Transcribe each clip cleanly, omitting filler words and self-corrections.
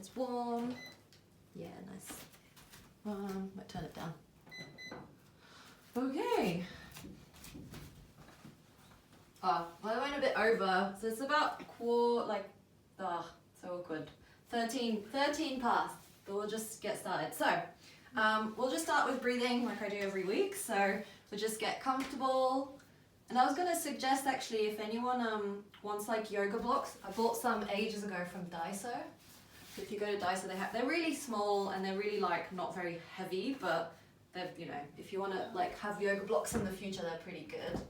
It's warm. Yeah, nice. Might turn it down. Okay. Oh, well, I went a bit over, so it's about so awkward. 13 past, but we'll just get started. So, we'll just start with breathing like I do every week. So we'll just get comfortable. And I was going to suggest actually, if anyone wants like yoga blocks, I bought some ages ago from Daiso. If you go to Daiso, they're really small and they're really like not very heavy, but they're, you know, if you want to like have yoga blocks in the future, they're pretty good.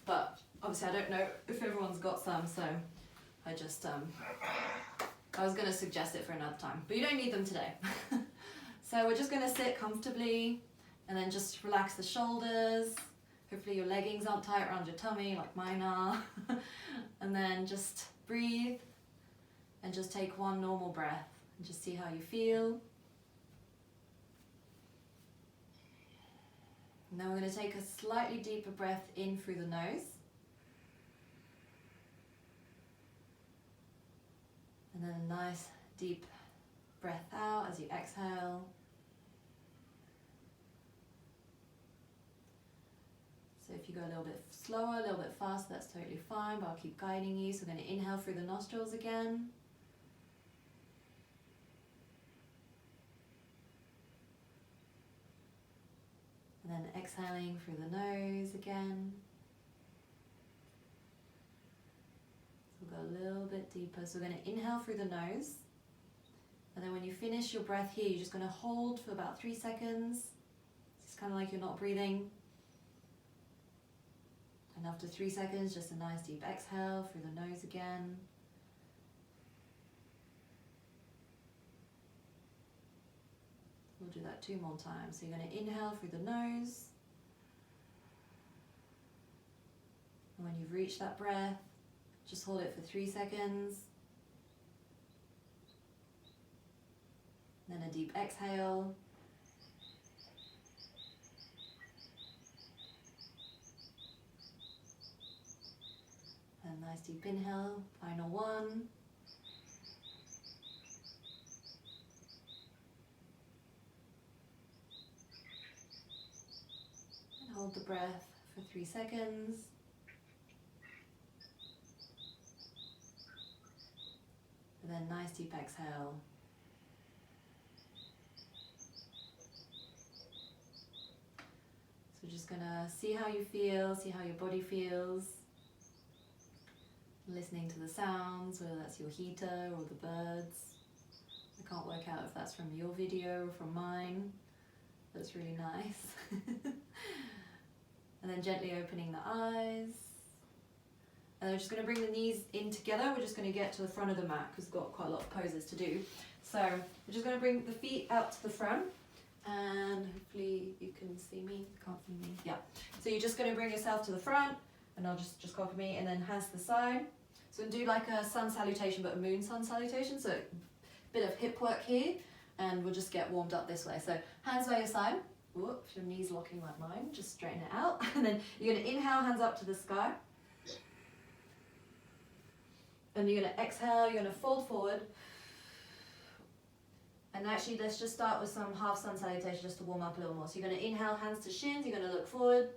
But obviously I don't know if everyone's got some, so I just I was going to suggest it for another time, but you don't need them today. So we're just going to sit comfortably and then just relax the shoulders. Hopefully your leggings aren't tight around your tummy like mine are. And then just breathe and just take one normal breath and just see how you feel. And then we're going to take a slightly deeper breath in through the nose. And then a nice deep breath out as you exhale. So if you go a little bit slower, a little bit faster, that's totally fine, but I'll keep guiding you. So we're going to inhale through the nostrils again. And then exhaling through the nose again. So we'll go a little bit deeper. So we're going to inhale through the nose. And then when you finish your breath here, you're just going to hold for about 3 seconds. It's kind of like you're not breathing. And after 3 seconds, just a nice deep exhale through the nose again. We'll do that 2 more times. So you're going to inhale through the nose. And when you've reached that breath, just hold it for 3 seconds. Then a deep exhale. And a nice deep inhale, final one. And hold the breath for 3 seconds. And then nice deep exhale. So just gonna see how you feel, see how your body feels. Listening to the sounds, whether that's your heater or the birds. I can't work out if that's from your video or from mine. That's really nice. And then gently opening the eyes. And we're just going to bring the knees in together. We're just going to get to the front of the mat because we've got quite a lot of poses to do. So we're just going to bring the feet out to the front. And hopefully you can see me. Can't see me. Yeah. So you're just going to bring yourself to the front. And I'll just copy me, and then hands to the side. So we'll do like a sun salutation, but a moon sun salutation. So a bit of hip work here, and we'll just get warmed up this way. So hands by your side. Whoop, if your knees locking like mine, just straighten it out. And then you're going to inhale, hands up to the sky. And you're going to exhale, you're going to fold forward. And actually, let's just start with some half sun salutation just to warm up a little more. So you're going to inhale, hands to shins, you're going to look forward.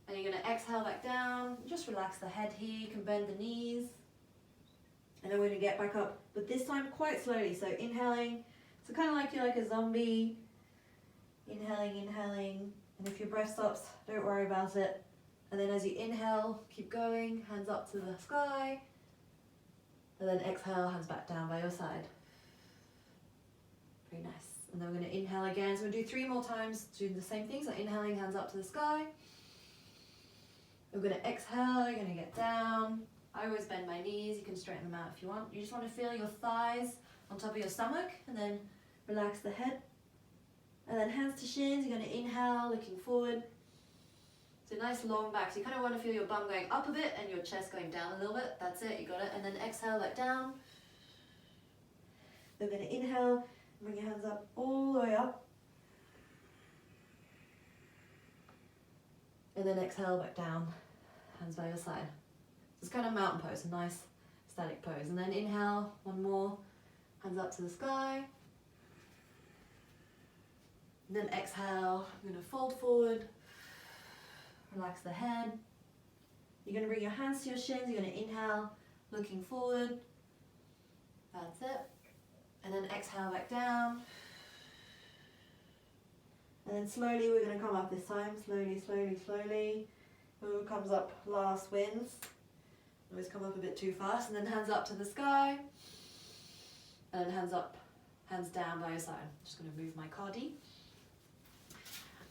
And you're going to exhale back down. Just relax the head here. You can bend the knees. And then we're going to get back up, but this time quite slowly. So inhaling. So kind of like you're like a zombie. Inhaling, inhaling. And if your breath stops, don't worry about it. And then as you inhale, keep going. Hands up to the sky. And then exhale, hands back down by your side. Very nice. And then we're going to inhale again. So we'll do 3 more times, do the same thing. So inhaling, hands up to the sky. We're going to exhale, you're going to get down. I always bend my knees, you can straighten them out if you want. You just want to feel your thighs on top of your stomach, and then relax the head. And then hands to shins, you're going to inhale, looking forward. So nice long back, so you kind of want to feel your bum going up a bit and your chest going down a little bit. That's it, you got it. And then exhale back down. We're going to inhale, bring your hands up all the way up. And then exhale back down, hands by your side. It's kind of mountain pose, a nice static pose. And then inhale, one more. hands up to the sky. And then exhale, you're gonna fold forward, relax the head. You're gonna bring your hands to your shins, you're gonna inhale, looking forward. That's it. And then exhale back down. And then slowly we're gonna come up this time, slowly, slowly, slowly. Whoever comes up last wins. Always come up a bit too fast, and then hands up to the sky. And then hands up, hands down by your side. Just gonna move my cardi.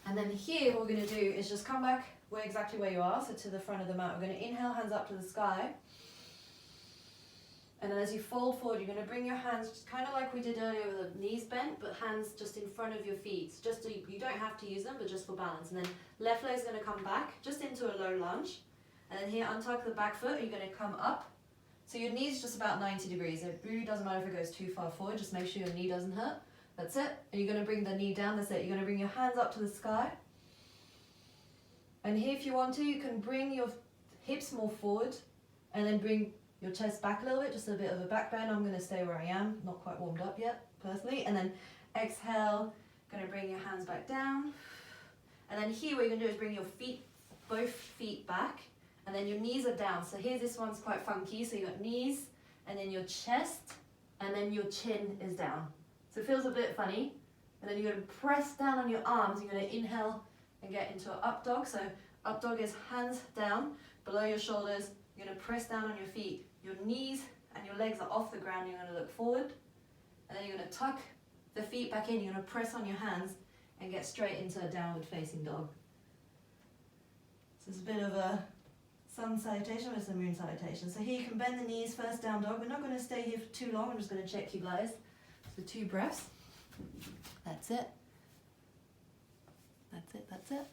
And then here what we're gonna do is just come back exactly where you are, so to the front of the mat. We're gonna inhale, hands up to the sky. And then as you fold forward, you're gonna bring your hands just kind of like we did earlier with the knees bent, but hands just in front of your feet. Just so you don't have to use them, but just for balance. And then left leg's gonna come back, just into a low lunge. And then here, untuck the back foot, you're gonna come up. So your knee's just about 90 degrees. It really doesn't matter if it goes too far forward, just make sure your knee doesn't hurt. That's it. And you're gonna bring the knee down, that's it. You're gonna bring your hands up to the sky. And here, if you want to, you can bring your hips more forward and then bring your chest back a little bit, just a bit of a back bend. I'm gonna stay where I am, not quite warmed up yet, personally. And then exhale, gonna bring your hands back down. And then here, what you're gonna do is bring your feet, both feet back. And then your knees are down. So here's this one's quite funky. So you got knees, and then your chest, and then your chin is down. So it feels a bit funny. And then you're gonna press down on your arms. You're gonna inhale and get into an up dog. So up dog is hands down, below your shoulders. You're gonna press down on your feet. Your knees and your legs are off the ground. You're gonna look forward. And then you're gonna tuck the feet back in. You're gonna press on your hands and get straight into a downward facing dog. So it's a bit of a Sun Salutation versus Moon Salutation. So here you can bend the knees, first down dog. We're not going to stay here for too long. I'm just going to check you guys. So 2 breaths. That's it. That's it, that's it.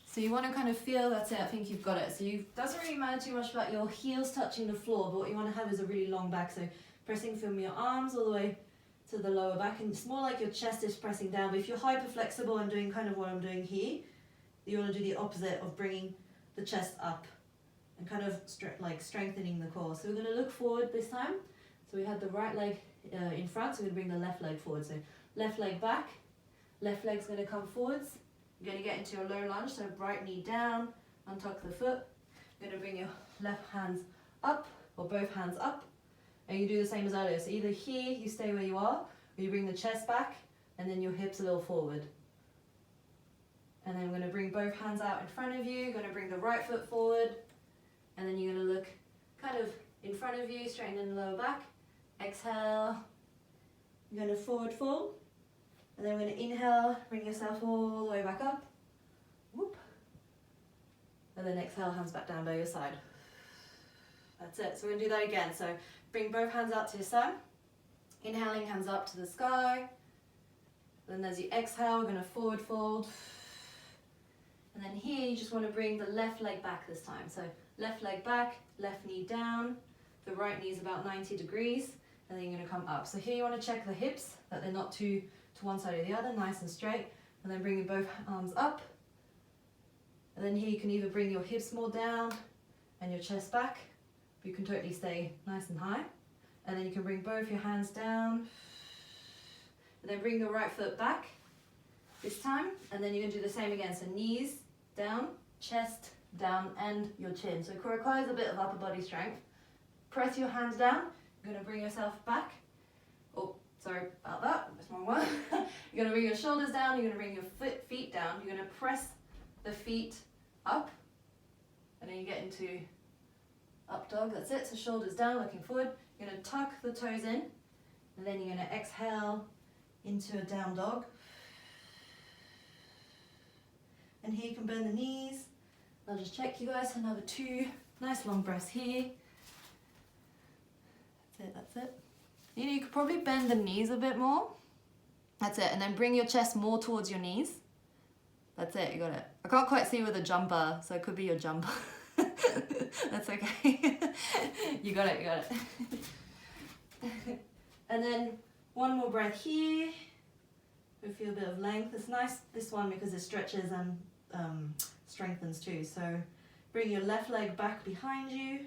So you want to kind of feel, that's it, I think you've got it. So it doesn't really matter too much about your heels touching the floor, but what you want to have is a really long back. So pressing from your arms all the way to the lower back. And it's more like your chest is pressing down. But if you're hyper flexible and doing kind of what I'm doing here, you want to do the opposite of bringing the chest up and kind of strengthening the core. So we're going to look forward this time. So we had the right leg in front, so we're going to bring the left leg forward. So left leg back, left leg's going to come forwards. You're going to get into a low lunge, so right knee down, untuck the foot. You're going to bring your left hands up, or both hands up, and you do the same as earlier. So either here, you stay where you are, or you bring the chest back, and then your hips a little forward. And then we're going to bring both hands out in front of you. You're going to bring the right foot forward. And then you're going to look kind of in front of you, straighten the lower back. Exhale. You're going to forward fold. And then we're going to inhale, bring yourself all the way back up. Whoop. And then exhale, hands back down by your side. That's it. So we're going to do that again. So bring both hands out to your side. Inhaling, hands up to the sky. Then as you exhale, we're going to forward fold. And then here, you just want to bring the left leg back this time. So left leg back, left knee down. The right knee is about 90 degrees. And then you're going to come up. So here you want to check the hips, that they're not too to one side or the other, nice and straight. And then bringing both arms up. And then here you can either bring your hips more down and your chest back. But you can totally stay nice and high. And then you can bring both your hands down. And then bring your right foot back this time. And then you're going to do the same again. So knees down, chest down, and your chin. So it requires a bit of upper body strength. Press your hands down. You're going to bring yourself back. Oh, sorry about that. That's the wrong one. You're going to bring your shoulders down. You're going to bring your feet down. You're going to press the feet up. And then you get into up dog. That's it. So shoulders down, looking forward. You're going to tuck the toes in. And then you're going to exhale into a down dog. And here you can bend the knees. I'll just check you guys. Another 2 nice long breaths here. That's it, that's it. You could probably bend the knees a bit more. That's it. And then bring your chest more towards your knees. That's it, you got it. I can't quite see with a jumper, so it could be your jumper. That's okay. You got it, you got it. And then one more breath here. We feel a bit of length. It's nice, this one, because it stretches and strengthens too. So bring your left leg back behind you.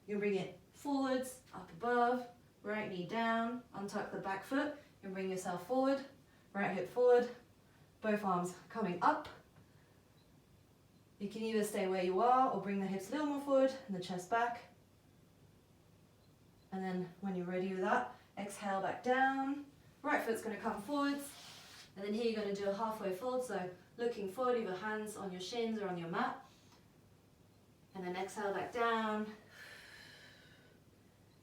You bring it forwards, up above, right knee down, untuck the back foot, and bring yourself forward, right hip forward, both arms coming up. You can either stay where you are or bring the hips a little more forward and the chest back. And then when you're ready with that, exhale back down. Right foot's going to come forwards. And then here you're going to do a halfway fold, so looking forward with your hands on your shins or on your mat. And then exhale back down.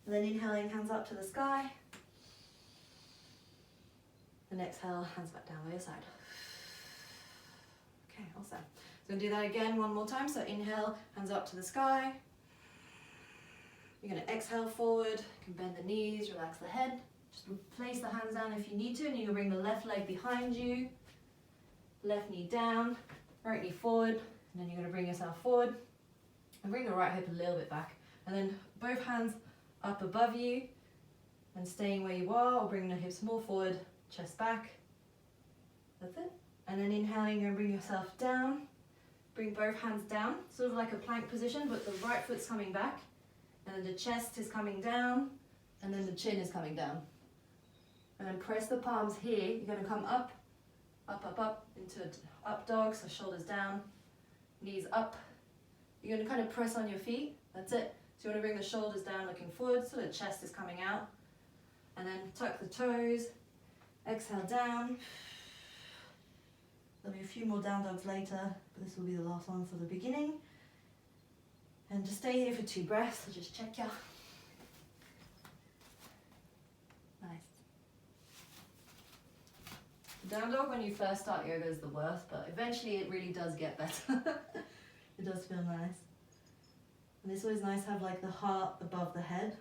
And then inhaling, hands up to the sky. And exhale, hands back down by your side. Okay, awesome. So we're going to do that again one more time. So inhale, hands up to the sky. You're going to exhale forward. You can bend the knees, relax the head. Just place the hands down if you need to, and you're going to bring the left leg behind you. Left knee down, right knee forward, and then you're going to bring yourself forward. And bring the right hip a little bit back. And then both hands up above you, and staying where you are, or bringing the hips more forward, chest back. That's it. And then inhaling, you're going to bring yourself down. Bring both hands down, sort of like a plank position, but the right foot's coming back. And then the chest is coming down, and then the chin is coming down. And then press the palms here. You're going to come up, up, up, up, into up dog, so shoulders down, knees up. You're going to kind of press on your feet. That's it. So you want to bring the shoulders down, looking forward, so the chest is coming out. And then tuck the toes, exhale down. There'll be a few more down dogs later, but this will be the last one for the beginning. And just stay here for 2 breaths, so just check ya. Nice. Down dog when you first start yoga is the worst, but eventually it really does get better. It does feel nice. And it's always nice to have like the heart above the head,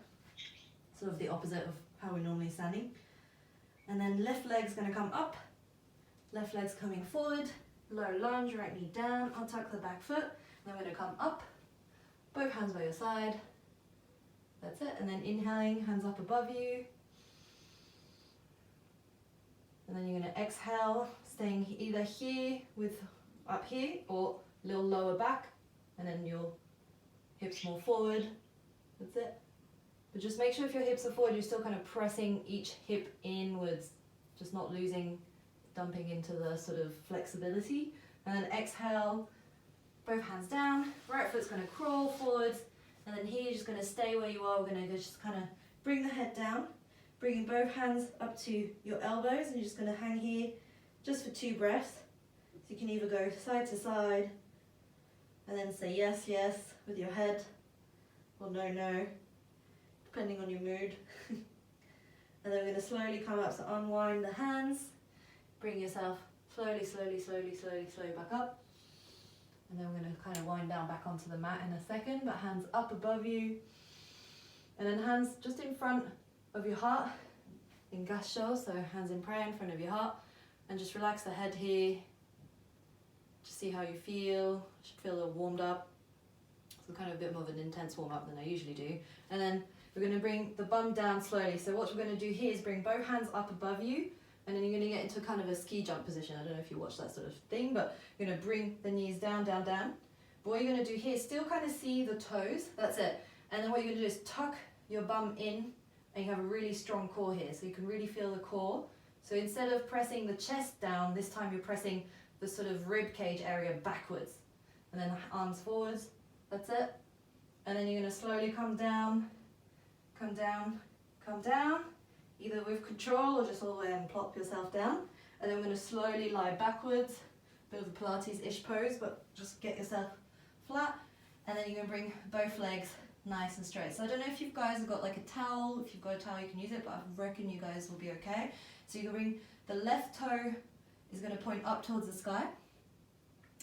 sort of the opposite of how we're normally standing. And then left leg's going to come up, left leg's coming forward, low lunge, right knee down, untuck the back foot, then we're going to come up, both hands by your side. That's it. And then inhaling, hands up above you. And then you're going to exhale, staying either here with up here or a little lower back, and then your hips more forward. That's it. But just make sure if your hips are forward, you're still kind of pressing each hip inwards, just not losing, dumping into the sort of flexibility. And then exhale, both hands down, right foot's going to crawl forwards, and then here you're just going to stay where you are. We're going to just kind of bring the head down, bringing both hands up to your elbows, and you're just going to hang here just for 2 breaths. So you can either go side to side, and then say yes, yes with your head, or no, no, depending on your mood. And then we're going to slowly come up, so unwind the hands, bring yourself slowly, slowly, slowly, slowly, slowly back up. And then we're going to kind of wind down back onto the mat in a second, but hands up above you. And then hands just in front of your heart, in gasho, so hands in prayer in front of your heart. And just relax the head here. Just see how you feel. Should feel a little warmed up. So kind of a bit more of an intense warm up than I usually do. And then we're going to bring the bum down slowly. So what we're going to do here is bring both hands up above you, and then you're going to get into kind of a ski jump position. I don't know if you watch that sort of thing, but you're going to bring the knees down, down, down. But what you're going to do here is still kind of see the toes. That's it. And then what you're going to do is tuck your bum in, and you have a really strong core here, so you can really feel the core. So instead of pressing the chest down, this time you're pressing the sort of rib cage area backwards. And then arms forwards. That's it. And then you're going to slowly come down, come down, come down, either with control or just all the way and plop yourself down. And then we're going to slowly lie backwards, bit of a Pilates-ish pose, but just get yourself flat. And then you're going to bring both legs nice and straight. So I don't know if you guys have got like a towel. If you've got a towel, you can use it, but I reckon you guys will be okay. So you can bring the left toe is going to point up towards the sky.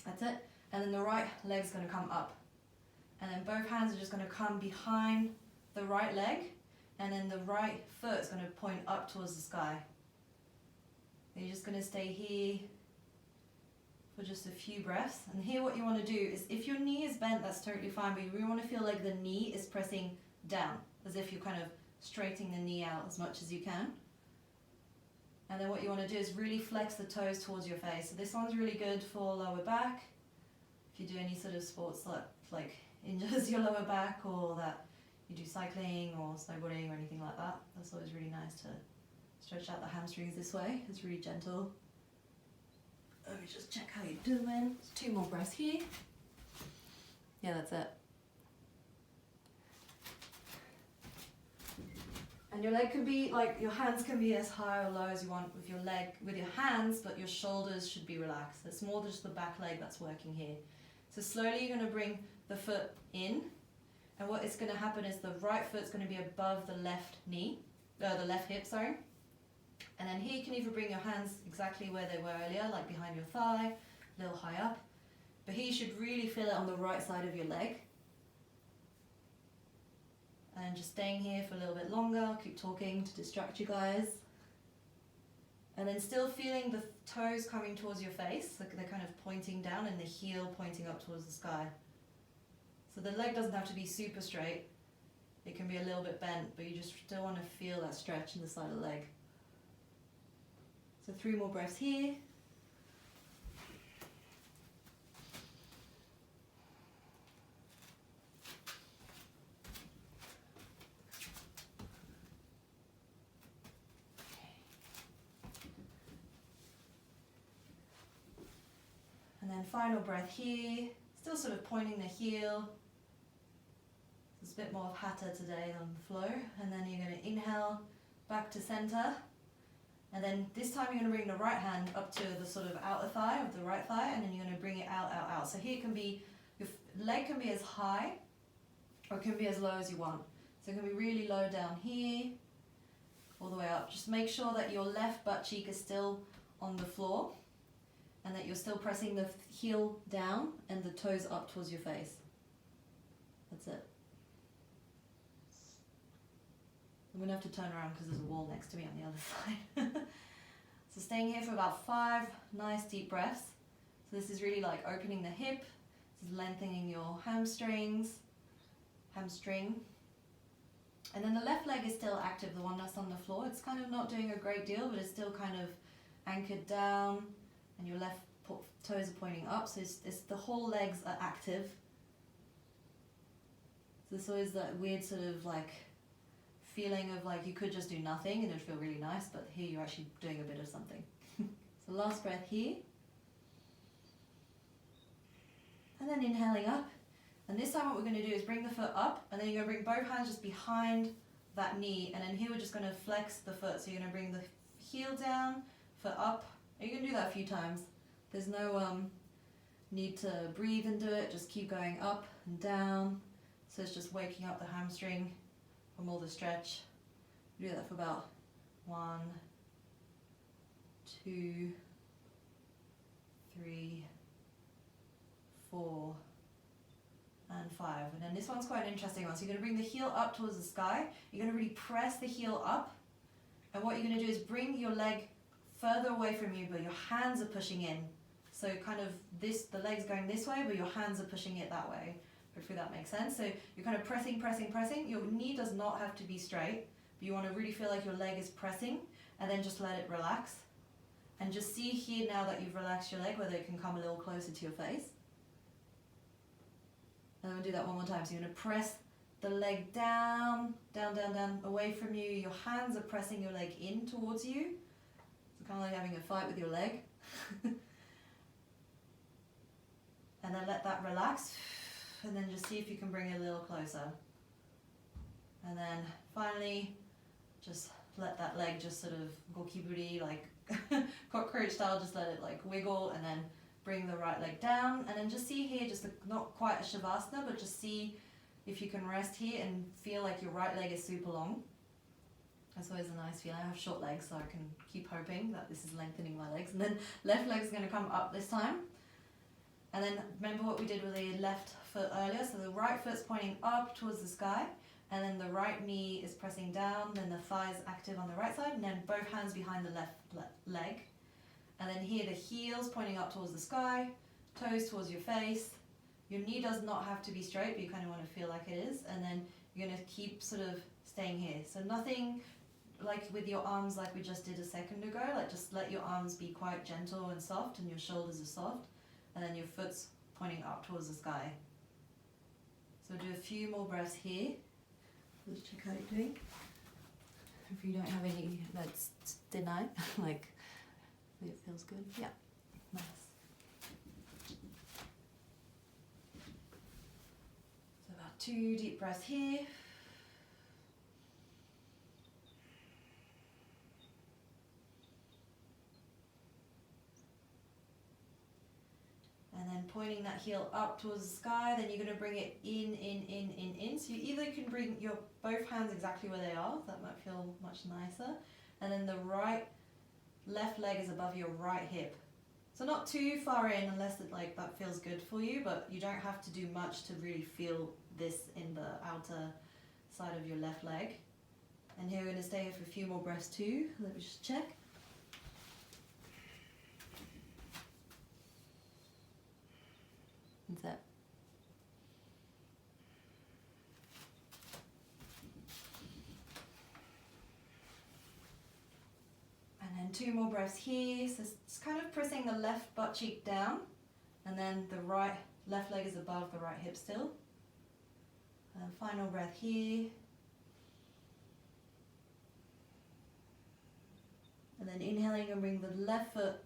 That's it. And then the right leg's going to come up. And then both hands are just going to come behind the right leg. And then the right foot is going to point up towards the sky. And you're just going to stay here for just a few breaths. And here what you want to do is, if your knee is bent, that's totally fine, but you really want to feel like the knee is pressing down, as if you're kind of straightening the knee out as much as you can. And then what you want to do is really flex the toes towards your face. So this one's really good for lower back. If you do any sort of sports that like injures your lower back, or that you do cycling or snowboarding or anything like that, that's always really nice to stretch out the hamstrings this way. It's really gentle. Let me just check how you're doing. 2 more breaths here. Yeah, that's it. And your leg can be, like, your hands can be as high or low as you want with your leg, with your hands, but your shoulders should be relaxed. It's more just the back leg that's working here. So slowly you're going to bring the foot in, and what is going to happen is the right foot's going to be above the left knee, the left hip, sorry. And then here you can either bring your hands exactly where they were earlier, like behind your thigh, a little high up. But here you should really feel it on the right side of your leg. And just staying here for a little bit longer. I'll keep talking to distract you guys. And then still feeling the toes coming towards your face, like they're kind of pointing down and the heel pointing up towards the sky. So the leg doesn't have to be super straight. It can be a little bit bent, but you just still want to feel that stretch in the side of the leg. So 3 more breaths here. And then final breath here, still sort of pointing the heel. There's a bit more of hatha today on the flow. And then you're going to inhale back to center. And then this time you're going to bring the right hand up to the sort of outer thigh of the right thigh, and then you're going to bring it out, out, out. So here it can be, your leg can be as high or it can be as low as you want. So it can be really low down here, all the way up. Just make sure that your left butt cheek is still on the floor and that you're still pressing the heel down and the toes up towards your face. That's it. I'm going to have to turn around because there's a wall next to me on the other side. So staying here for about 5 nice deep breaths. So this is really like opening the hip. This is lengthening your hamstring. And then the left leg is still active, the one that's on the floor. It's kind of not doing a great deal, but it's still kind of anchored down. And your left toes are pointing up. So it's the whole legs are active. So there's always that weird sort of like feeling of like you could just do nothing and it would feel really nice, but here you're actually doing a bit of something. So last breath here. And then inhaling up. And this time what we're going to do is bring the foot up, and then you're going to bring both hands just behind that knee, and then here we're just going to flex the foot. So you're going to bring the heel down, foot up. You can do that a few times. There's no need to breathe and do it, just keep going up and down. So it's just waking up the hamstring from all the stretch. Do that for about 1, 2, 3, 4, and 5. And then this one's quite an interesting one. So you're going to bring the heel up towards the sky. You're going to really press the heel up. And what you're going to do is bring your leg further away from you, but your hands are pushing in. So kind of this, the leg's going this way, but your hands are pushing it that way. Hopefully that makes sense. So you're kind of pressing, pressing, pressing. Your knee does not have to be straight, but you want to really feel like your leg is pressing, and then just let it relax. And just see here now that you've relaxed your leg, whether it can come a little closer to your face. And then we'll do that one more time. So you're going to press the leg down, down, down, down, away from you. Your hands are pressing your leg in towards you. So kind of like having a fight with your leg. And then let that relax. And then just see if you can bring it a little closer. And then finally, just let that leg just sort of gokiburi, like cockroach style, just let it like wiggle, and then bring the right leg down. And then just see here, just not quite a shavasana, but just see if you can rest here and feel like your right leg is super long. That's always a nice feeling. I have short legs, so I can keep hoping that this is lengthening my legs. And then left leg's going to come up this time. And then remember what we did with the left foot earlier. So the right foot's pointing up towards the sky, and then the right knee is pressing down, then the thighs active on the right side, and then both hands behind the left leg. And then here the heels pointing up towards the sky, toes towards your face. Your knee does not have to be straight, but you kind of want to feel like it is. And then you're going to keep sort of staying here. So nothing like with your arms like we just did a second ago. Like just let your arms be quite gentle and soft, and your shoulders are soft. And then your foot's pointing up towards the sky. So do a few more breaths here. Let's check how you're doing. If you don't have any, let's deny, like, it feels good. Yeah, nice. So about 2 deep breaths here. And then pointing that heel up towards the sky, then you're going to bring it in. So you either can bring your both hands exactly where they are, that might feel much nicer. And then the left leg is above your right hip. So not too far in unless that feels good for you, but you don't have to do much to really feel this in the outer side of your left leg. And here we're going to stay here for a few more breaths too. Let me just check. That's it. And then 2 more breaths here. So it's kind of pressing the left butt cheek down, and then the left leg is above the right hip still. And final breath here. And then inhaling and bring the left foot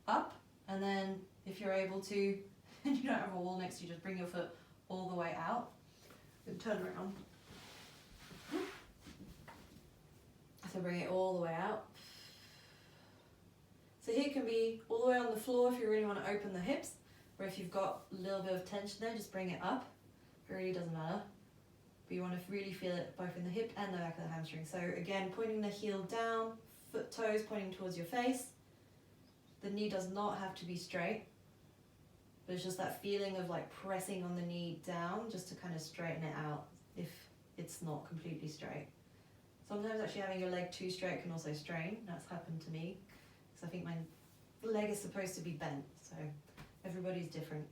up, and then if you're able to, and you don't have a wall next to you, just bring your foot all the way out and turn around. So bring it all the way out. So here can be all the way on the floor if you really want to open the hips, or if you've got a little bit of tension there, just bring it up. It really doesn't matter. But you want to really feel it both in the hip and the back of the hamstring. So again, pointing the heel down, foot toes pointing towards your face. The knee does not have to be straight, but it's just that feeling of like pressing on the knee down just to kind of straighten it out if it's not completely straight. Sometimes actually having your leg too straight can also strain. That's happened to me because I think my leg is supposed to be bent, so everybody's different.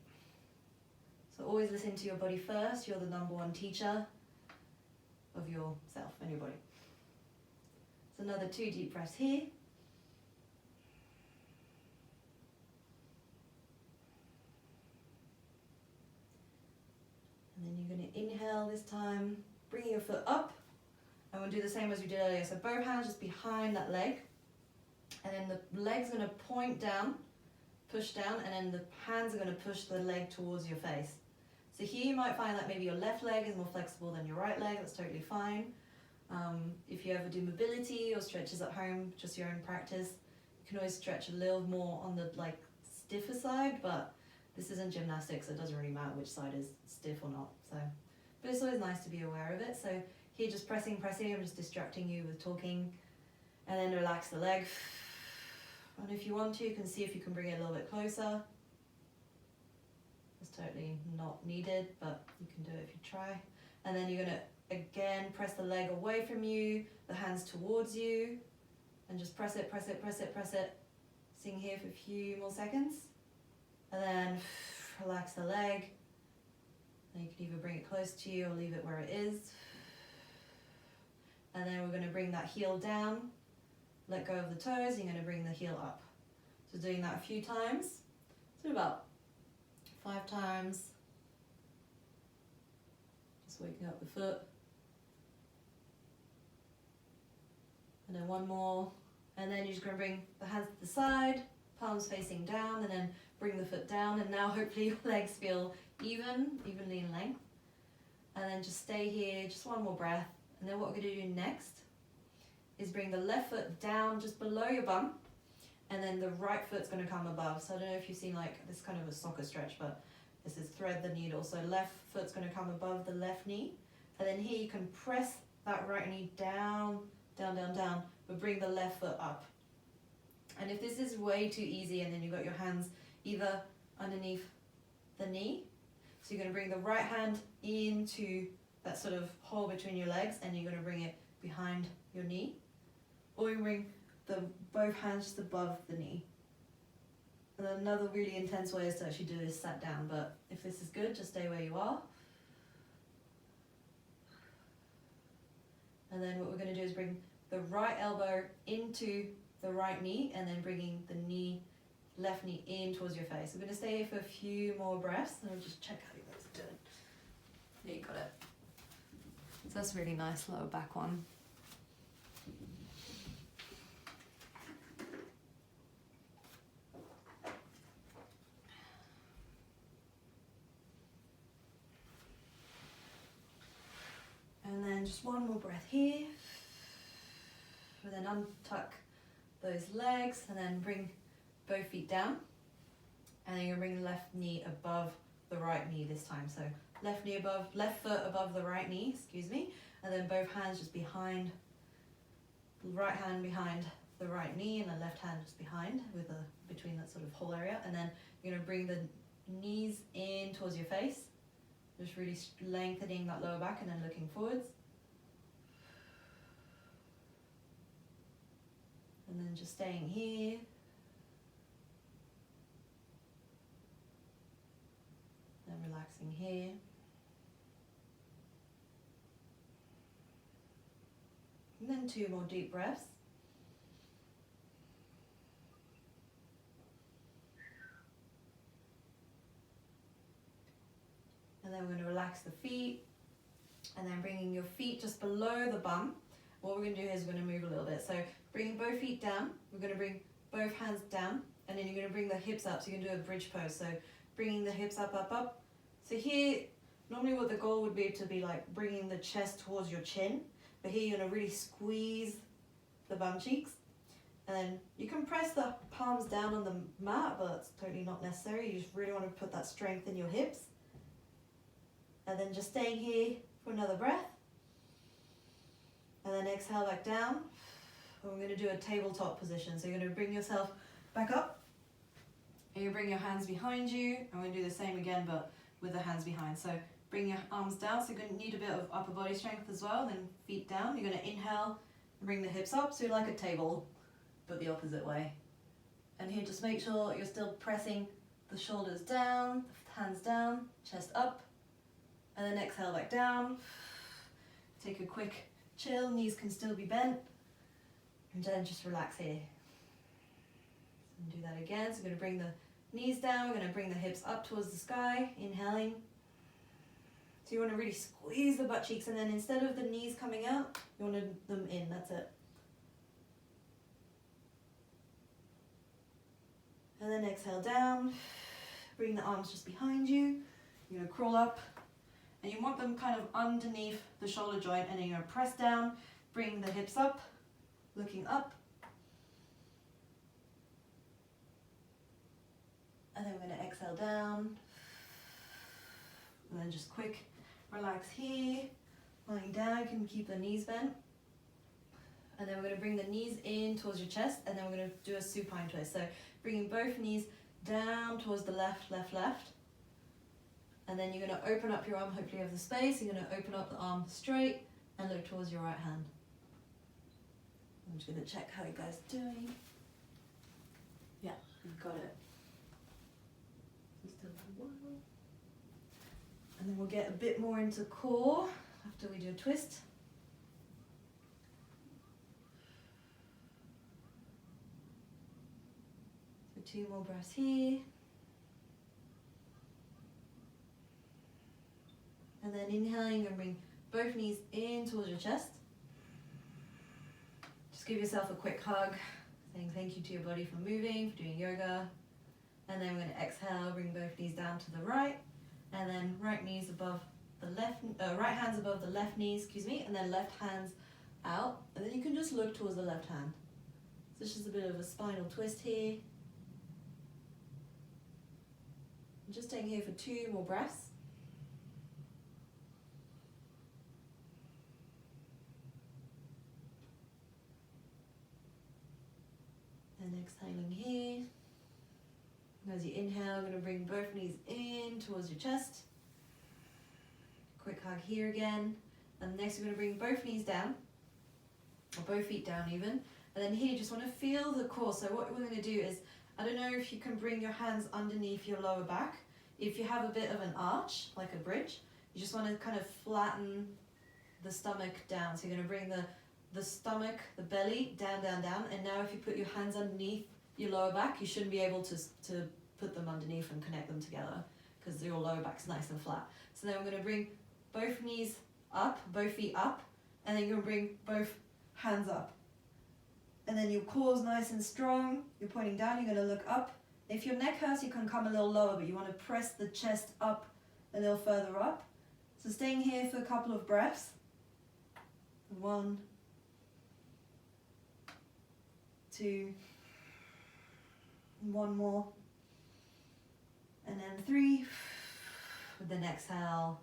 So always listen to your body first. You're the number one teacher of yourself and your body. So another 2 deep breaths here. And then you're going to inhale this time, bringing your foot up. And we'll do the same as we did earlier. So both hands just behind that leg. And then the leg's going to point down, push down, and then the hands are going to push the leg towards your face. So here you might find that maybe your left leg is more flexible than your right leg. That's totally fine. If you ever do mobility or stretches at home, just your own practice, you can always stretch a little more on the stiffer side, but this isn't gymnastics, so it doesn't really matter which side is stiff or not. So, but it's always nice to be aware of it. So here just pressing, I'm just distracting you with talking, and then relax the leg. And if you want to, you can see if you can bring it a little bit closer. It's totally not needed, but you can do it if you try. And then you're gonna again press the leg away from you, the hands towards you, and just press it. Sitting here for a few more seconds. And then relax the leg. And you can either bring it close to you or leave it where it is. And then we're going to bring that heel down, let go of the toes, and you're going to bring the heel up. So doing that a few times. So about 5 times. Just waking up the foot. And then 1 more. And then you're just going to bring the hands to the side, palms facing down, and then bring the foot down. And now hopefully your legs feel evenly in length. And then just stay here, just 1 more breath. And then what we're going to do next is bring the left foot down just below your bum, and then the right foot's going to come above. So I don't know if you've seen this kind of a soccer stretch, but this is thread the needle. So left foot's going to come above the left knee, and then here you can press that right knee down, but bring the left foot up. And if this is way too easy, and then you've got your hands either underneath the knee, so you're going to bring the right hand into that sort of hole between your legs, and you're going to bring it behind your knee, or you bring both hands just above the knee. And then another really intense way is to actually do this sat down, but if this is good, just stay where you are. And then what we're going to do is bring the right elbow into the right knee, and then bringing the left knee in towards your face. We're going to stay here for a few more breaths, and we'll just check how you guys are doing. Yeah, you got it. So that's a really nice lower back one. And then just one more breath here. And then untuck those legs and then bring both feet down. And then you're gonna bring the left knee above the right knee this time. So left foot above the right knee, excuse me. And then both hands just behind, right hand behind the right knee and the left hand just behind between that sort of whole area. And then you're gonna bring the knees in towards your face. Just really lengthening that lower back and then looking forwards. And then just staying here. Then relaxing here. And then 2 more deep breaths. And then we're going to relax the feet. And then bringing your feet just below the bum. What we're going to do is we're going to move a little bit. So bringing both feet down. We're going to bring both hands down. And then you're going to bring the hips up. So you're going to do a bridge pose. So bringing the hips up, up, up. So here, normally what the goal would be to be like bringing the chest towards your chin. But here you're going to really squeeze the bum cheeks. And then you can press the palms down on the mat, but it's totally not necessary. You just really want to put that strength in your hips. And then just staying here for another breath. And then exhale back down. And we're going to do a tabletop position. So you're going to bring yourself back up. And you bring your hands behind you. And we're going to do the same again, but with the hands behind. So bring your arms down. So you're going to need a bit of upper body strength as well. Then feet down. You're going to inhale and bring the hips up. So you're like a table, but the opposite way. And here just make sure you're still pressing the shoulders down, hands down, chest up. And then exhale back down. Take a quick chill, knees can still be bent. And then just relax here. And do that again. So we're going to bring the knees down, we're going to bring the hips up towards the sky, inhaling. So you want to really squeeze the butt cheeks, and then instead of the knees coming out, you want them in, that's it. And then exhale down, bring the arms just behind you. You're going to crawl up. And you want them kind of underneath the shoulder joint, and then you're going to press down, bring the hips up, looking up. And then we're going to exhale down. And then just quick relax here. Lying down, you can keep the knees bent. And then we're going to bring the knees in towards your chest, and then we're going to do a supine twist. So bringing both knees down towards the left, left, left. And then you're going to open up your arm, hopefully you have the space. You're going to open up the arm straight and look towards your right hand. I'm just going to check how you guys are doing. Yeah, you've got it. Just a while. And then we'll get a bit more into core after we do a twist. So 2 more breaths here. And then inhaling and bring both knees in towards your chest. Just give yourself a quick hug, saying thank you to your body for moving, for doing yoga. And then we're going to exhale, bring both knees down to the right. And then right knees above the left, right hands above the left knees, and then left hands out. And then you can just look towards the left hand. So it's just a bit of a spinal twist here. I'm just staying here for 2 more breaths. And exhaling here. As you inhale, I'm going to bring both knees in towards your chest. Quick hug here again. And next we're going to bring both knees down, or both feet down even. And then here you just want to feel the core. So what we're going to do is, I don't know if you can bring your hands underneath your lower back. If you have a bit of an arch, like a bridge, you just want to kind of flatten the stomach down. So you're going to bring the stomach, the belly, down, down, down. And now if you put your hands underneath your lower back, you shouldn't be able to put them underneath and connect them together because your lower back's nice and flat. So then we're going to bring both knees up, both feet up, and then you're gonna bring both hands up. And then your core's nice and strong, you're pointing down, you're gonna look up. If your neck hurts, you can come a little lower, but you wanna press the chest up a little further up. So staying here for a couple of breaths. 1, 2, 1 more, and then 3. With an exhale,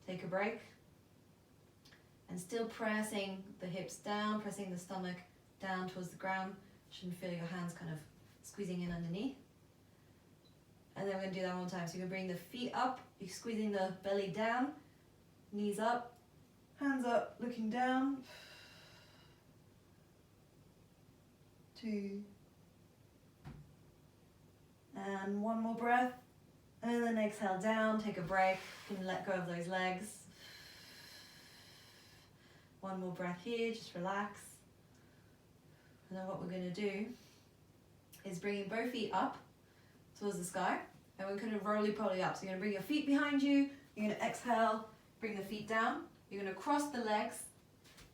take a break. And still pressing the hips down, pressing the stomach down towards the ground. You shouldn't feel your hands kind of squeezing in underneath. And then we're going to do that one more time. So you're going to bring the feet up, you're squeezing the belly down, knees up, hands up, looking down. 2. And 1 more breath. And then exhale down, take a break. You can let go of those legs. 1 more breath here, just relax. And then what we're going to do is bringing both feet up towards the sky. And we're going to roly-poly up. So you're going to bring your feet behind you. You're going to exhale, bring the feet down. You're going to cross the legs.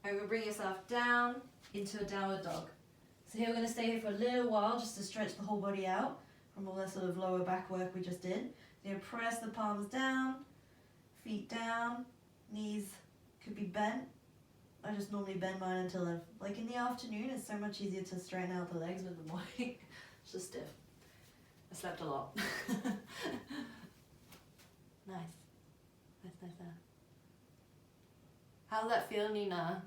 And you're going to bring yourself down into a downward dog. So here we're going to stay here for a little while just to stretch the whole body out from all that sort of lower back work we just did. So you press the palms down, feet down, knees could be bent. I just normally bend mine until like in the afternoon, it's so much easier to straighten out the legs, but in the morning, it's just stiff. I slept a lot. Nice. Nice. How's that feel, Nina?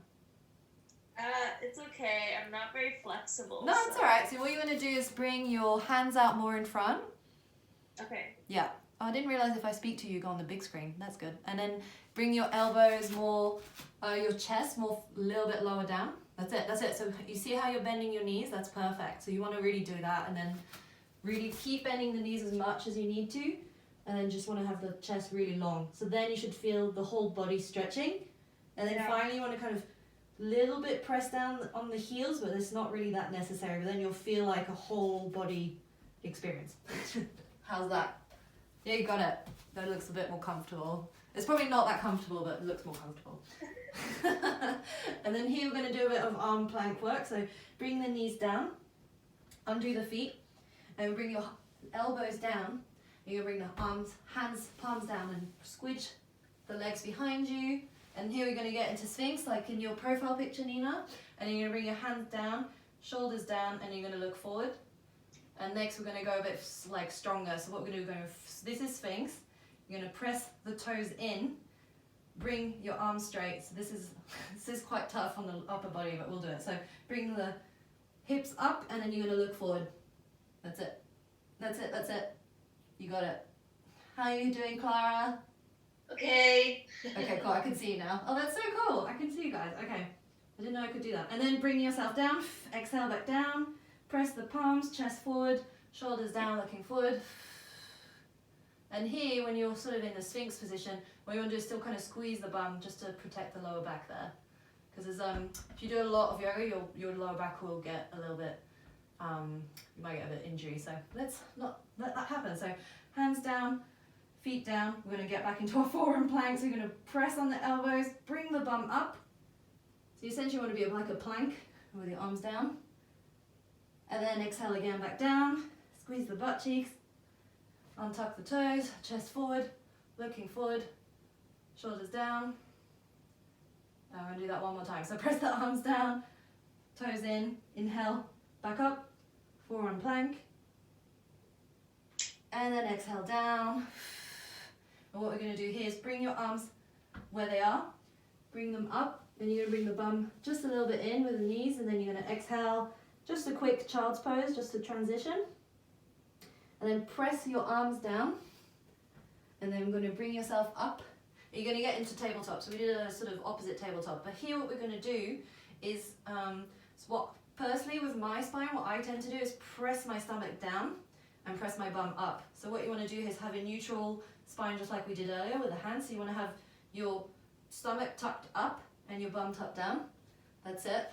It's okay. I'm not very flexible. No, it's alright. So what you want to do is bring your hands out more in front. Okay. Yeah. Oh, I didn't realize if I speak to you, go on the big screen. That's good. And then bring your elbows more, your chest more, a little bit lower down. That's it. So you see how you're bending your knees? That's perfect. So you want to really do that, and then really keep bending the knees as much as you need to, and then just want to have the chest really long. So then you should feel the whole body stretching, and then finally you want to kind of little bit press down on the heels, but it's not really that necessary, but then you'll feel like a whole body experience. How's that? Yeah, you got it. That looks a bit more comfortable. It's probably not that comfortable, but it looks more comfortable. And then here we're going to do a bit of arm plank work. So bring the knees down, undo the feet, and bring your elbows down. You're going to bring the hands, palms down, and squidge the legs behind you. And here we're going to get into Sphinx, like in your profile picture, Nina. And you're going to bring your hands down, shoulders down, and you're going to look forward. And next we're going to go a bit like stronger. So what we're going to do, this is Sphinx. You're going to press the toes in, bring your arms straight. So this is quite tough on the upper body, but we'll do it. So bring the hips up, and then you're going to look forward. That's it. You got it. How are you doing, Clara? Okay. Okay, cool. I can see you now. Oh, that's so cool. I can see you guys. Okay. I didn't know I could do that. And then bring yourself down. Exhale back down. Press the palms, chest forward, shoulders down, looking forward. And here, when you're sort of in the Sphinx position, what you want to do is still kind of squeeze the bum just to protect the lower back there. Because if you do a lot of yoga, your lower back will get a little bit, you might get a bit injury. So let's not let that happen. So hands down, feet down. We're going to get back into our forearm plank. So you're going to press on the elbows, bring the bum up. So you essentially want to be like a plank with your arms down. And then exhale again back down, squeeze the butt cheeks, untuck the toes, chest forward, looking forward, shoulders down. Now I'm going to do that one more time. So press the arms down, toes in, inhale, back up, forearm plank. And then exhale down. And what we're going to do here is bring your arms where they are, bring them up, and you're going to bring the bum just a little bit in with the knees, and then you're going to exhale. Just a quick child's pose, just to transition. And then press your arms down. And then we're going to bring yourself up. You're going to get into tabletop. So we did a sort of opposite tabletop. But here what we're going to do is, personally with my spine, what I tend to do is press my stomach down and press my bum up. So what you want to do is have a neutral spine just like we did earlier with the hands. So you want to have your stomach tucked up and your bum tucked down. That's it.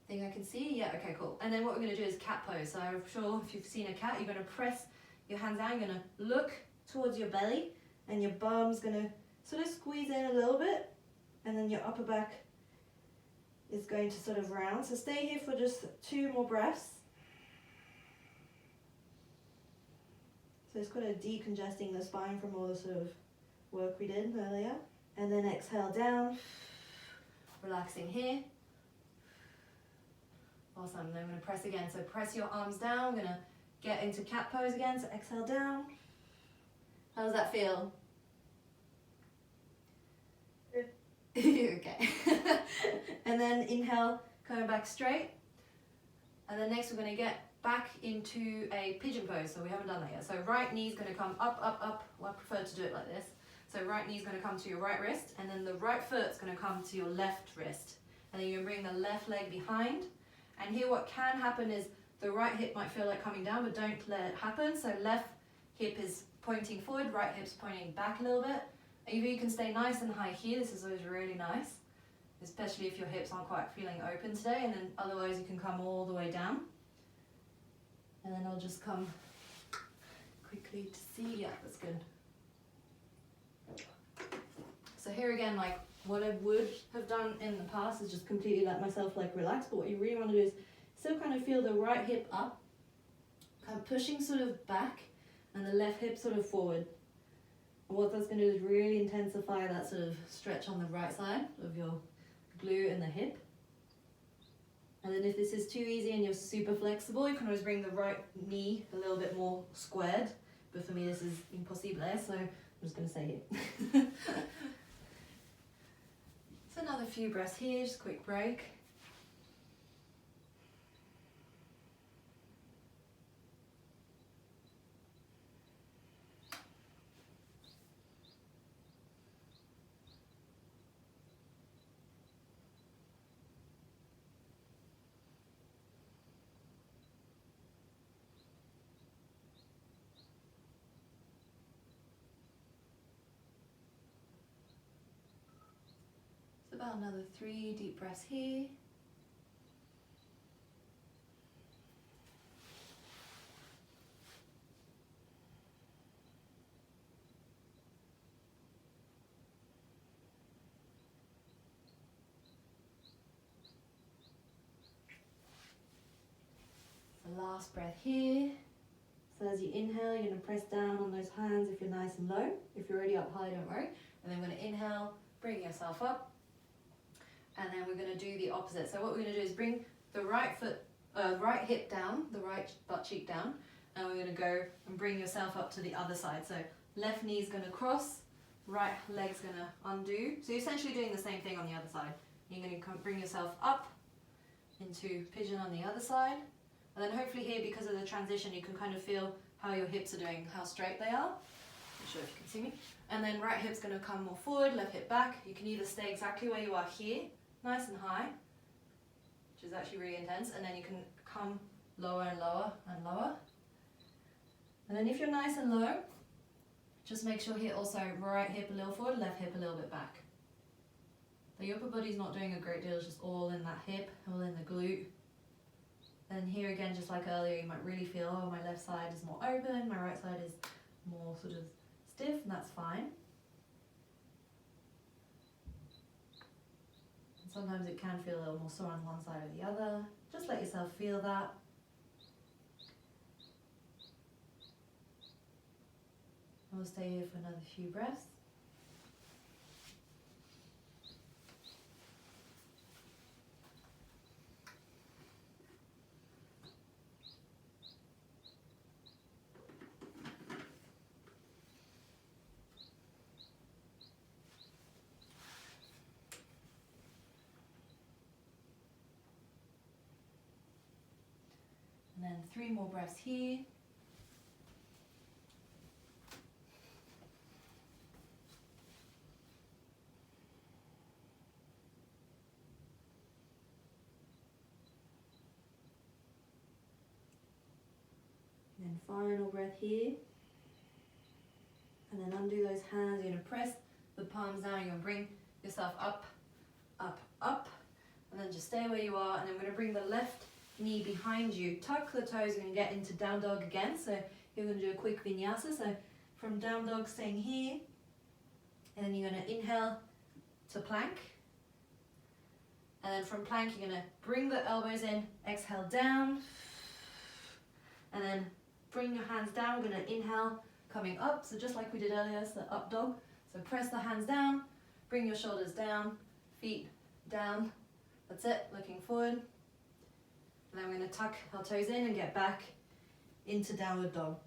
Think I can see? Yeah, okay, cool. And then what we're going to do is cat pose. So I'm sure if you've seen a cat, you're going to press your hands down, you're going to look towards your belly, and your bum's going to sort of squeeze in a little bit, and then your upper back is going to sort of round. So stay here for just 2 more breaths. So it's kind of decongesting the spine from all the sort of work we did earlier. And then exhale down, relaxing here. Awesome, then I'm going to press again. So press your arms down, I'm going to get into cat pose again, so exhale down. How does that feel? Okay. And then inhale, coming back straight. And then next we're going to get back into a pigeon pose, so we haven't done that yet. So right knee's going to come up, up, up. Well, I prefer to do it like this. So right knee's going to come to your right wrist, and then the right foot's going to come to your left wrist. And then you're going to bring the left leg behind. And here what can happen is the right hip might feel like coming down, but don't let it happen. So left hip is pointing forward, right hip's pointing back a little bit. Either you can stay nice and high here, this is always really nice, especially if your hips aren't quite feeling open today, and then otherwise you can come all the way down. And then I'll just come quickly to see, yeah, that's good. So here again, like what I would have done in the past is just completely let myself like relax, but what you really want to do is still kind of feel the right hip up, kind of pushing sort of back, and the left hip sort of forward. And what that's going to do is really intensify that sort of stretch on the right side of your glute and the hip. And then if this is too easy and you're super flexible, you can always bring the right knee a little bit more squared. But for me, this is impossible, so I'm just going to say it. So another few breaths here, just a quick break. About another 3 deep breaths here. The last breath here. So as you inhale, you're going to press down on those hands if you're nice and low. If you're already up high, don't worry. And then we're going to inhale, bring yourself up. And then we're going to do the opposite. So what we're going to do is bring the right hip down, the right butt cheek down, and we're going to go and bring yourself up to the other side. So left knee is going to cross, right leg's going to undo. So you're essentially doing the same thing on the other side. You're going to bring yourself up into pigeon on the other side. And then hopefully here, because of the transition, you can kind of feel how your hips are doing, how straight they are. Not sure if you can see me. And then right hip's going to come more forward, left hip back. You can either stay exactly where you are here, nice and high, which is actually really intense, and then you can come lower and lower and lower. And then if you're nice and low, just make sure here also right hip a little forward, left hip a little bit back. The upper body's not doing a great deal, it's just all in that hip, all in the glute. And here again, just like earlier, you might really feel, oh, my left side is more open, my right side is more sort of stiff, and that's fine. Sometimes it can feel a little more sore on one side or the other. Just let yourself feel that. We'll stay here for another few breaths. And then 3 more breaths here. And then final breath here. And then undo those hands. You're going to press the palms down. You're going to bring yourself up, up, up. And then just stay where you are. And then we're going to bring the left knee behind you. Tuck the toes. You're going to get into down dog again. So you're going to do a quick vinyasa. So from down dog, staying here. And then you're going to inhale to plank. And then from plank, you're gonna bring the elbows in, exhale down, and then bring your hands down. We're gonna inhale, coming up. So just like we did earlier, it's the up dog. So press the hands down, bring your shoulders down, feet down. That's it, looking forward. And then we're gonna tuck our toes in and get back into downward dog.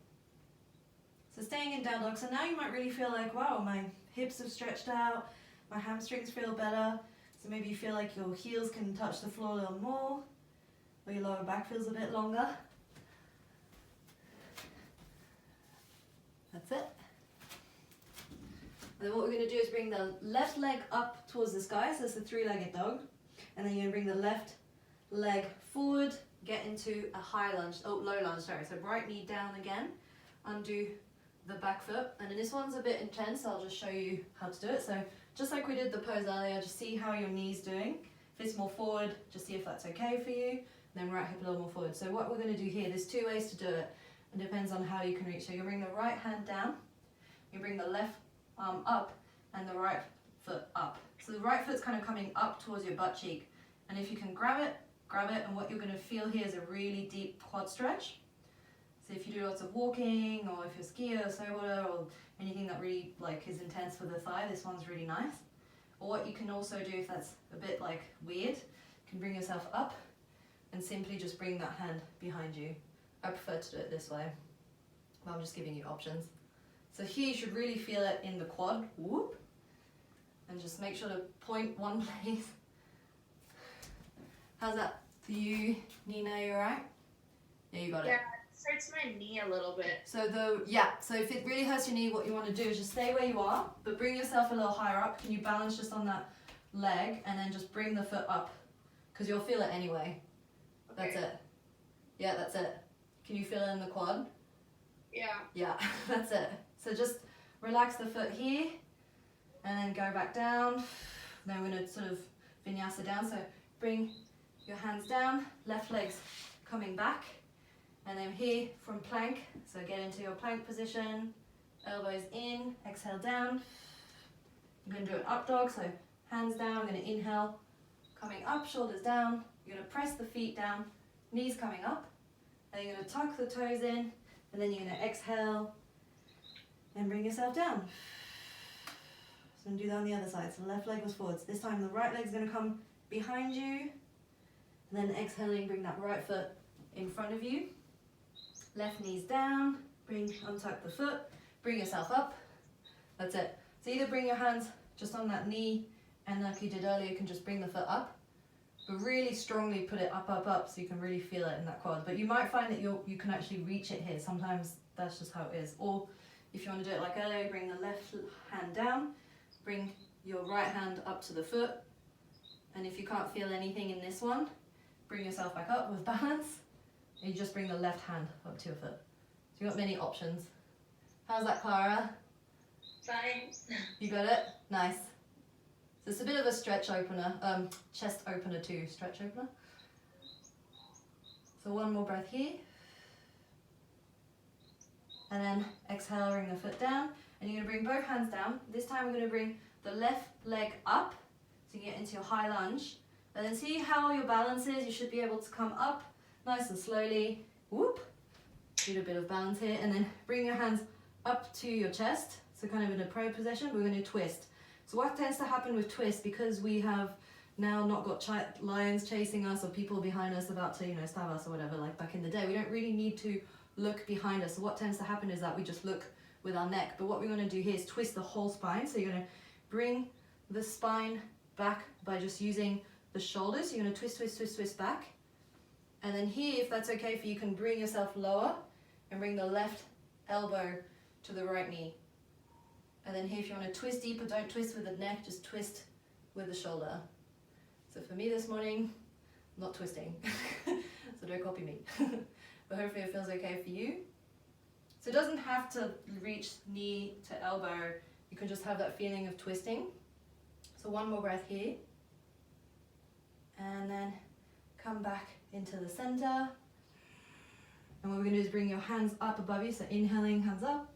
So staying in down dog. So now you might really feel like, wow, my hips have stretched out, my hamstrings feel better. So maybe you feel like your heels can touch the floor a little more, or your lower back feels a bit longer. That's it. And then what we're going to do is bring the left leg up towards the sky, so it's a three-legged dog. And then you're going to bring the left leg forward, get into a high lunge, low lunge, sorry. So right knee down again, undo the back foot. And then this one's a bit intense, so I'll just show you how to do it. So just like we did the pose earlier, just see how your knee's doing. If it's more forward, just see if that's okay for you. And then right hip a little more forward. So what we're going to do here, there's two ways to do it. It depends on how you can reach. So you bring the right hand down, you bring the left arm up, and the right foot up. So the right foot's kind of coming up towards your butt cheek. And if you can grab it, and what you're going to feel here is a really deep quad stretch. So if you do lots of walking, or if you're skier or snowboarder, or anything that really like is intense for the thigh, this one's really nice. Or what you can also do, if that's a bit like weird, you can bring yourself up and simply just bring that hand behind you. I prefer to do it this way, but I'm just giving you options. So here you should really feel it in the quad, whoop, and just make sure to point one place. How's that for you, Nina? You alright? Yeah, you got it. Yeah, it hurts my knee a little bit. So so if it really hurts your knee, what you want to do is just stay where you are, but bring yourself a little higher up. Can you balance just on that leg, and then just bring the foot up, because you'll feel it anyway. Okay. That's it. Yeah, that's it. Can you feel it in the quad? Yeah. Yeah, that's it. So just relax the foot here, and then go back down. Then we're going to sort of vinyasa down. So bring your hands down, left leg's coming back. And then here from plank, so get into your plank position, elbows in, exhale down. I'm going to do an up dog, so hands down, I'm going to inhale, coming up, shoulders down. You're going to press the feet down, knees coming up. And you're going to tuck the toes in, and then you're going to exhale and bring yourself down. So I'm going to do that on the other side. So the left leg was forwards. This time the right leg's going to come behind you, and then exhaling, bring that right foot in front of you. Left knee's down, untuck the foot, bring yourself up. That's it. So either bring your hands just on that knee, and like you did earlier, you can just bring the foot up, but really strongly put it up, so you can really feel it in that quad. But you might find that you can actually reach it here. Sometimes that's just how it is. Or if you want to do it like earlier, bring the left hand down, bring your right hand up to the foot, and if you can't feel anything in this one, bring yourself back up with balance, and you just bring the left hand up to your foot. So you've got many options. How's that, Clara? Fine. You got it? Nice. So it's a bit of a stretch opener, chest opener too, stretch opener. So one more breath here. And then exhale, bring the foot down. And you're going to bring both hands down. This time we're going to bring the left leg up, so you get into your high lunge. And then see how your balance is. You should be able to come up nice and slowly. Whoop. Do a bit of balance here. And then bring your hands up to your chest. So kind of in a prayer position, we're going to twist. So what tends to happen with twist, because we have now not got lions chasing us or people behind us about to, stab us or whatever, like back in the day, we don't really need to look behind us. So what tends to happen is that we just look with our neck. But what we're going to do here is twist the whole spine. So you're going to bring the spine back by just using the shoulders. You're going to twist back. And then here, if that's okay for you, you can bring yourself lower and bring the left elbow to the right knee. And then here, if you want to twist deeper, don't twist with the neck, just twist with the shoulder. So for me this morning, I'm not twisting, so don't copy me. But hopefully it feels okay for you. So it doesn't have to reach knee to elbow. You can just have that feeling of twisting. So one more breath here. And then come back into the center. And what we're going to do is bring your hands up above you. So inhaling, hands up.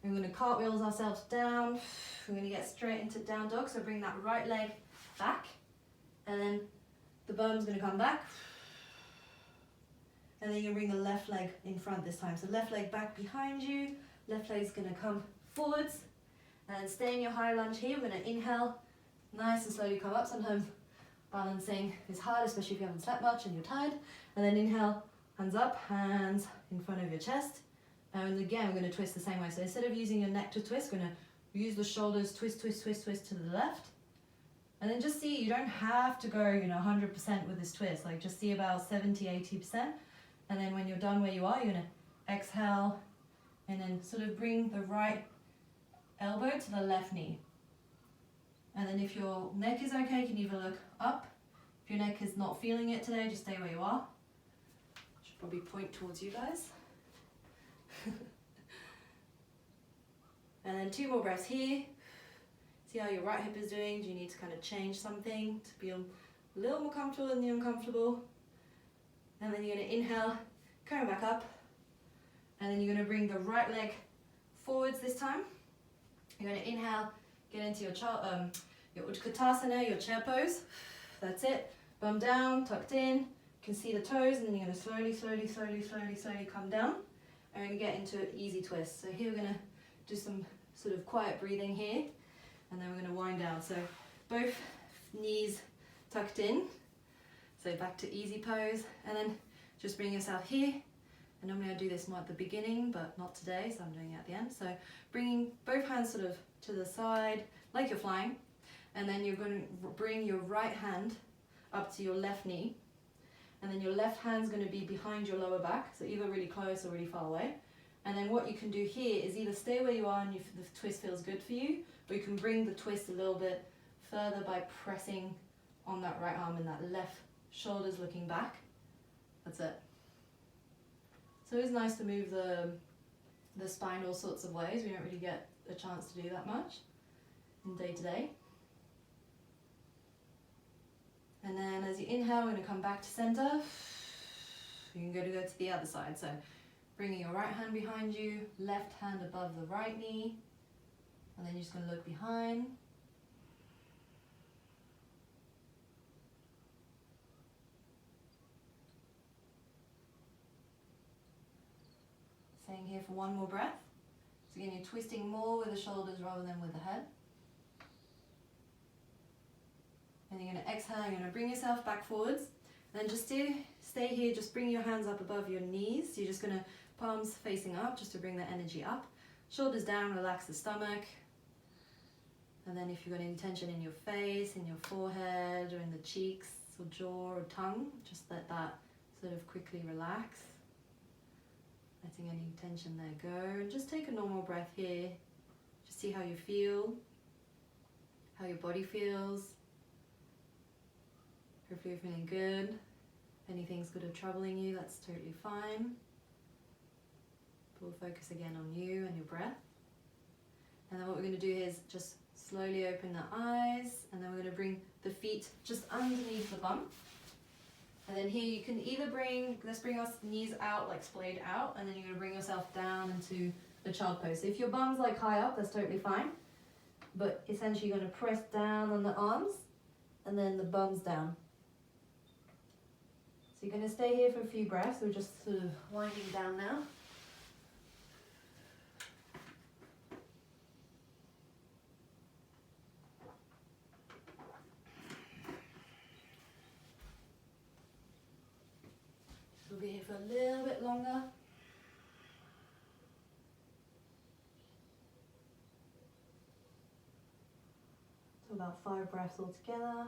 We're going to cartwheels ourselves down. We're going to get straight into down dog. So bring that right leg back. And then the bum's gonna come back. And then you bring the left leg in front this time. So left leg back behind you, left leg's gonna come forwards. And stay in your high lunge here. We're gonna inhale, nice and slowly come up. Sometimes balancing is hard, especially if you haven't slept much and you're tired. And then inhale, hands up, hands in front of your chest. And again, we're gonna twist the same way. So instead of using your neck to twist, we're gonna use the shoulders, twist, twist, twist, twist to the left. And then just see, you don't have to go, 100% with this twist. Like just see about 70, 80%. And then when you're done where you are, you're gonna exhale and then sort of bring the right elbow to the left knee. And then if your neck is okay, you can either look up. If your neck is not feeling it today, just stay where you are. Should probably point towards you guys. And then 2 more breaths here. See how your right hip is doing. Do you need to kind of change something to be a little more comfortable than the uncomfortable? And then you're going to inhale, coming back up. And then you're going to bring the right leg forwards this time. You're going to inhale, get into your Utkatasana, your chair pose. That's it. Bum down, tucked in. You can see the toes, and then you're going to slowly, slowly, slowly, slowly, slowly come down. And we're going to get into an easy twist. So here we're going to do some sort of quiet breathing here. And then we're going to wind down. So both knees tucked in. So back to easy pose. And then just bring yourself here. And normally I do this more at the beginning, but not today, so I'm doing it at the end. So bringing both hands sort of to the side, like you're flying. And then you're going to bring your right hand up to your left knee. And then your left hand's going to be behind your lower back, so either really close or really far away. And then what you can do here is either stay where you are and the twist feels good for you, or you can bring the twist a little bit further by pressing on that right arm and that left shoulder's looking back. That's it. So it's nice to move the spine all sorts of ways. We don't really get a chance to do that much in day to day. And then as you inhale, we're going to come back to center. You can go to the other side. So bringing your right hand behind you, left hand above the right knee. And then you're just going to look behind. Staying here for 1 more breath. So again, you're twisting more with the shoulders rather than with the head. And you're going to exhale, you're going to bring yourself back forwards. And then just stay here, just bring your hands up above your knees. So you're just going to palms facing up just to bring the energy up. Shoulders down, relax the stomach. And then if you've got any tension in your face, in your forehead, or in the cheeks, or jaw, or tongue, just let that sort of quickly relax. Letting any tension there go. And just take a normal breath here. Just see how you feel, how your body feels. Hopefully you're feeling good. If anything's good or troubling you, that's totally fine. We'll focus again on you and your breath. And then what we're going to do is just slowly open the eyes, and then we're going to bring the feet just underneath the bum. And then here you can either let's bring our knees out, like splayed out, and then you're going to bring yourself down into the child pose. So if your bum's like high up, that's totally fine. But essentially you're going to press down on the arms, and then the bum's down. So you're going to stay here for a few breaths. We're just sort of winding down now. We'll be here for a little bit longer. So about 5 breaths altogether.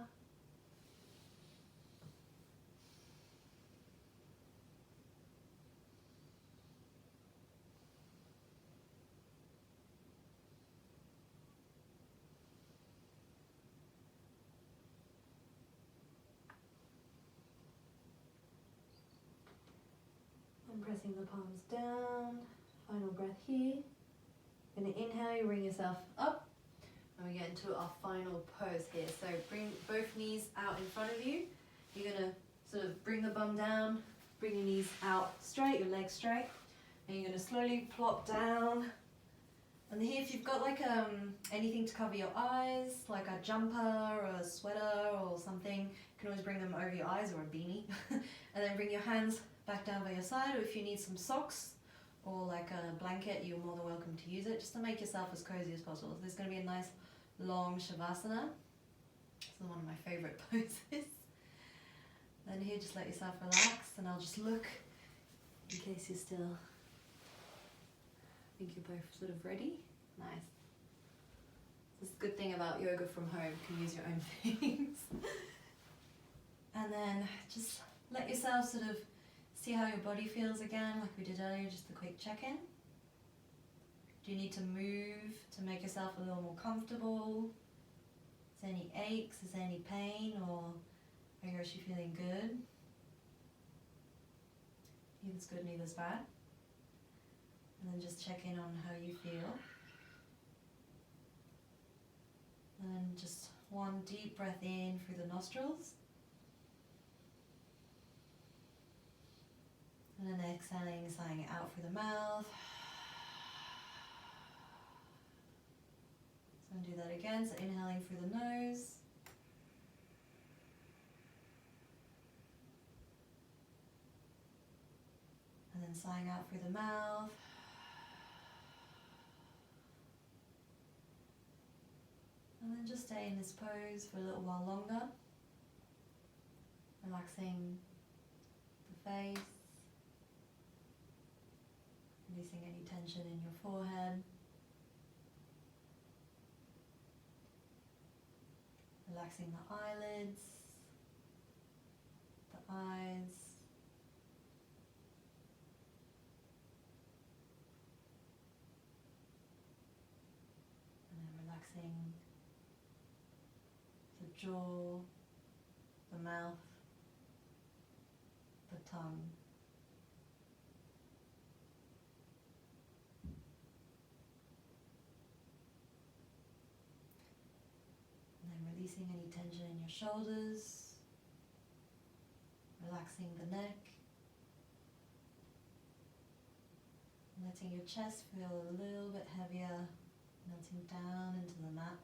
Pressing the palms down, final breath here. Going to inhale, you bring yourself up, and we get into our final pose here. So bring both knees out in front of you. You're going to sort of bring the bum down, bring your knees out straight, your legs straight, and you're going to slowly plop down And here, if you've got like anything to cover your eyes, like a jumper or a sweater or something, you can always bring them over your eyes, or a beanie. And then bring your hands back down by your side, or if you need some socks or like a blanket, you're more than welcome to use it, just to make yourself as cozy as possible. So there's going to be a nice long shavasana. It's one of my favorite poses. Then here, just let yourself relax, and I'll just look in case you're still, I think you're both sort of ready. Nice. This is the good thing about yoga from home, you can use your own things. And then just let yourself sort of see how your body feels again, like we did earlier, just a quick check-in. Do you need to move to make yourself a little more comfortable? Is there any aches? Is there any pain? Or are you actually feeling good? Neither's good, neither's bad. And then just check in on how you feel. And just one deep breath in through the nostrils. And then exhaling, sighing it out through the mouth. So I'm going to do that again. So inhaling through the nose. And then sighing out through the mouth. And then just stay in this pose for a little while longer. Relaxing the face. Releasing any tension in your forehead. Relaxing the eyelids, the eyes. And then relaxing the jaw, the mouth, the tongue. Releasing any tension in your shoulders, relaxing the neck, letting your chest feel a little bit heavier, melting down into the mat.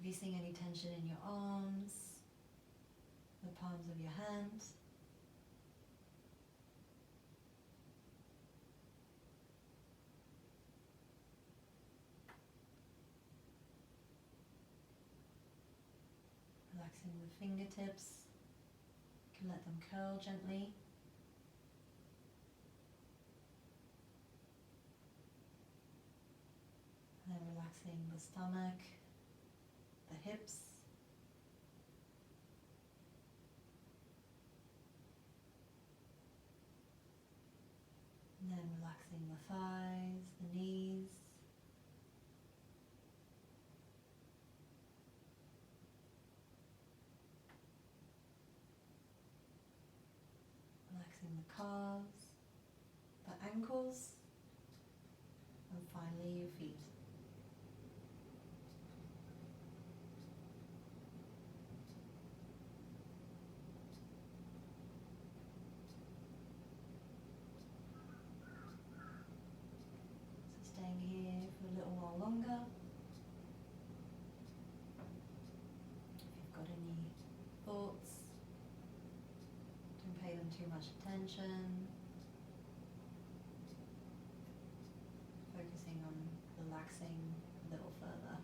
Releasing any tension in your arms, the palms of your hands. Relaxing the fingertips, you can let them curl gently. And then relaxing the stomach, the hips. And then relaxing the thighs, the knees. Relaxing the calves, the ankles, and finally your feet. So staying here for a little while longer. If you've got any thoughts, don't pay them too much attention. Focusing on relaxing a little further.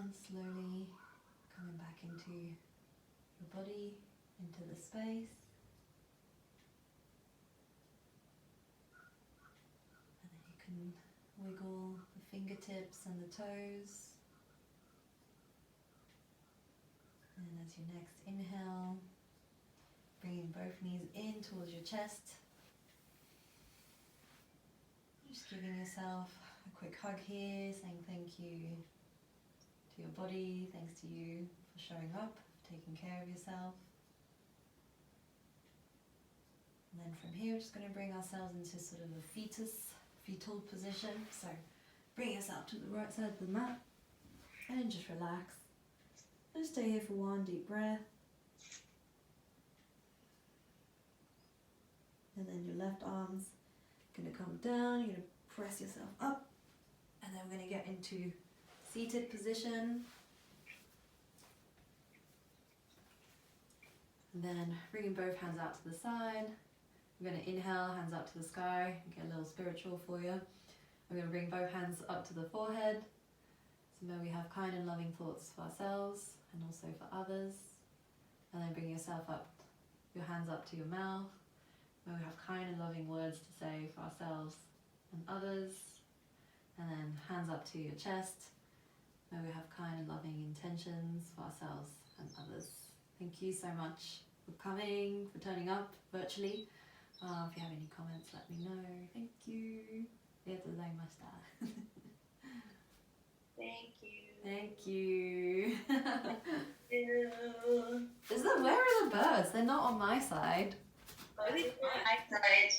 And slowly coming back into your body, into the space. And then you can wiggle the fingertips and the toes. And as your next inhale, bringing both knees in towards your chest. Just giving yourself a quick hug here, saying thank you to your body, thanks to you for showing up, taking care of yourself. And then from here, we're just going to bring ourselves into sort of a fetal position. So bring yourself to the right side of the mat and just relax. And stay here for one deep breath. And then your left arm's going to come down, you're going to press yourself up. And then we're going to get into seated position. And then bringing both hands out to the side. We're going to inhale, hands up to the sky, get a little spiritual for you. We're going to bring both hands up to the forehead. So may we have kind and loving thoughts for ourselves and also for others. And then bring yourself up, your hands up to your mouth. May we have kind and loving words to say for ourselves and others. And then hands up to your chest. May we have kind and loving intentions for ourselves and others. Thank you so much for coming, for turning up virtually. If you have any comments, let me know. Thank you. Thank you. Thank you. Ew. Where are the birds? They're not on my side. Oh, it's on my side.